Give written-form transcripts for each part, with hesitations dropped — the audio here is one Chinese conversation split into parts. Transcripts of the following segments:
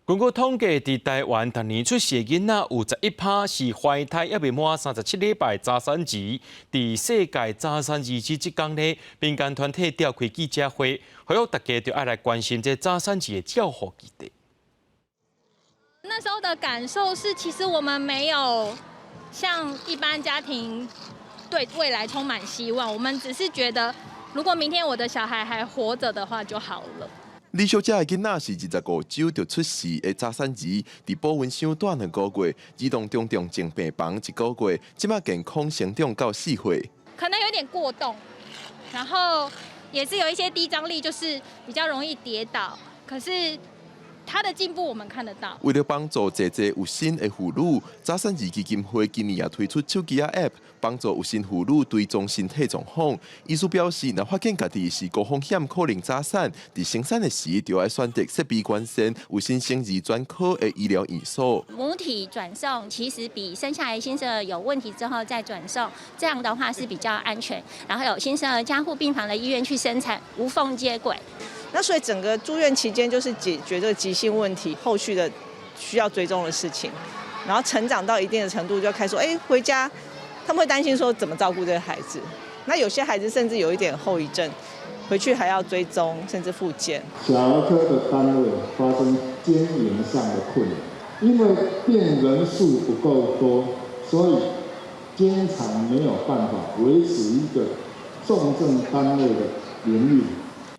根据统计，伫台湾，逐年出世囡仔有11%是怀胎还未满37礼拜早产儿。伫世界早产儿日即天呢，民间团体召开记者会，呼吁大家就要来关心这早产儿的照护议题。那时候的感受是，其实我们没有像一般家庭对未来充满希望，我们只是觉得，如果明天我的小孩还活着的话就好了。李小姐的囡仔是25周就出世的早产儿，伫保温箱短2个月，儿童中重症病房1个月，即马健康成长到4岁。可能有点过动，然后也是有一些低张力，就是比较容易跌倒。可是他的进步我们看得到。为了帮助姐姐有心的妇女，早产儿基金会今年也推出手机 App， 帮助有心妇女追踪身体状况。医师表示，若发现家己是高风险可能早产，伫生产的时就要选择设备完善、有新生儿专科的医疗院所。母体转送其实比生下来新生儿有问题之后再转送，这样的话是比较安全。然后有新生儿加护病房的医院去生产，无缝接轨。那所以整个住院期间就是解决这个急性问题，后续的需要追踪的事情，然后成长到一定的程度就开始说，回家他们会担心说怎么照顾这个孩子。那有些孩子甚至有一点后遗症，回去还要追踪甚至复健。小儿科的单位发生经营上的困难，因为病人数不够多，所以经常没有办法维持一个重症单位的营运。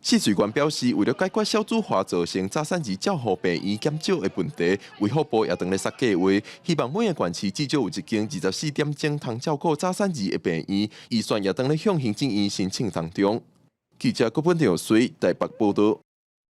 试水官表示，为了解决少子化造成早产儿照护病院减少的问题，卫福部也当咧设计划，希望每个县市至少有一间24点钟通照顾早产儿的病院，预算也当咧向行政院申请当中。记者郭本条随台北报道。